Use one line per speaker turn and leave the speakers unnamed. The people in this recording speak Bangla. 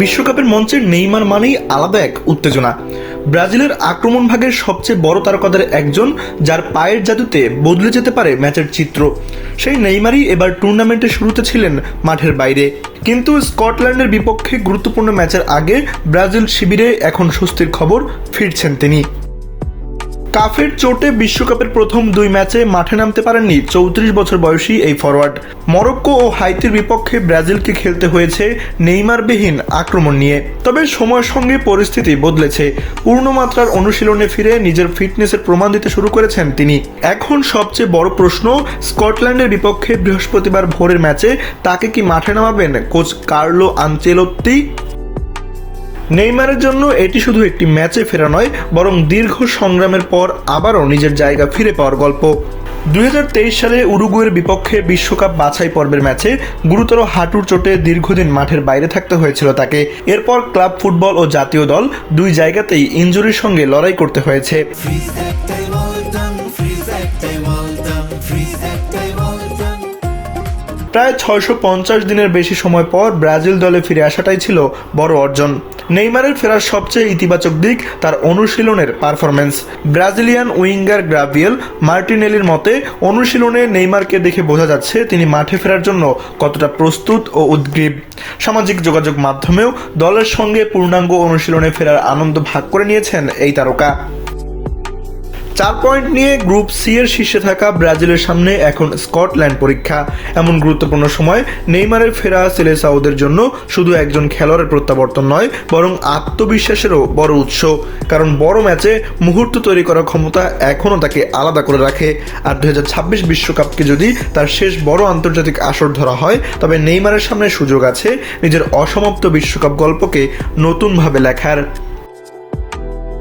বিশ্বকাপের মঞ্চে নেইমার মানেই আলাদা এক উত্তেজনা। ব্রাজিলের আক্রমণ ভাগের সবচেয়ে বড় তারকাদের একজন, যার পায়ের জাদুতে বদলে যেতে পারে ম্যাচের চিত্র। সেই নেইমারই এবার টুর্নামেন্টের শুরুতে ছিলেন মাঠের বাইরে, কিন্তু স্কটল্যান্ডের বিপক্ষে গুরুত্বপূর্ণ ম্যাচের আগে ব্রাজিল শিবিরে এখন স্বস্তির খবর, ফিরছেন তিনি। কাফের চোটে বিশ্বকাপের প্রথম দুই ম্যাচে মাঠে নামতে পারেননি 34 বছর বয়সী এই ফরওয়ার্ড। মরক্কো ও হাইতির বিপক্ষে ব্রাজিলকে খেলতে হয়েছে নেইমারবিহীন আক্রমণ নিয়ে। তবে সময়ের সঙ্গে পরিস্থিতি বদলেছে। পূর্ণমাত্রার অনুশীলনে ফিরে নিজের ফিটনেসের প্রমাণ দিতে শুরু করেছেন তিনি। এখন সবচেয়ে বড় প্রশ্ন, স্কটল্যান্ডের বিপক্ষে বৃহস্পতিবার ভোরের ম্যাচে তাকে কি মাঠে নামাবেন কোচ কার্লো আনচেলোত্তি? নেইমারের জন্য এটি শুধু একটি ম্যাচে ফেরা নয়, বরং দীর্ঘ সংগ্রামের পর আবারও নিজের জায়গা ফিরে পাওয়ার গল্প। 2023 সালে উরুগুয়ের বিপক্ষে বিশ্বকাপ বাছাই পর্বের ম্যাচে গুরুতর হাঁটুর চোটে দীর্ঘদিন মাঠের বাইরে থাকতে হয়েছিল তাকে। এরপর ক্লাব ফুটবল ও জাতীয় দল দুই জায়গাতেই ইনজুরির সঙ্গে লড়াই করতে হয়েছে। প্রায় 650 দিনের বেশি সময় পর ব্রাজিল দলে ফিরে আসাটাই ছিল বড় অর্জন। নেইমারের ফেরার সবচেয়ে ইতিবাচক দিক তার অনুশীলনের পারফরম্যান্স। ব্রাজিলিয়ান উইঙ্গার গ্রাভিয়েল মার্টিনেলির মতে, অনুশীলনে নেইমারকে দেখে বোঝা যাচ্ছে তিনি মাঠে ফেরার জন্য কতটা প্রস্তুত ও উদ্গ্রীব। সামাজিক যোগাযোগ মাধ্যমেও দলের সঙ্গে পূর্ণাঙ্গ অনুশীলনে ফেরার আনন্দ ভাগ করে নিয়েছেন এই তারকা। 4 পয়েন্ট নিয়ে গ্রুপ সি এর শীর্ষে থাকা ব্রাজিলের সামনে এখন স্কটল্যান্ড পরীক্ষা। এমন গুরুত্বপূর্ণ সময় নেইমারের ফেরা সেলেসাওদের জন্য শুধু একজন খেলোয়াড়ের প্রত্যাবর্তন নয়, বরং আত্মবিশ্বাসেরও বড় উৎস। কারণ বড় ম্যাচে মুহূর্ত তৈরি করার ক্ষমতা এখনও তাকে আলাদা করে রাখে। আর 2026 বিশ্বকাপকে যদি তার শেষ বড় আন্তর্জাতিক আসর ধরা হয়, তবে নেইমারের সামনে সুযোগ আছে নিজের অসমাপ্ত বিশ্বকাপ গল্পকে নতুনভাবে লেখার।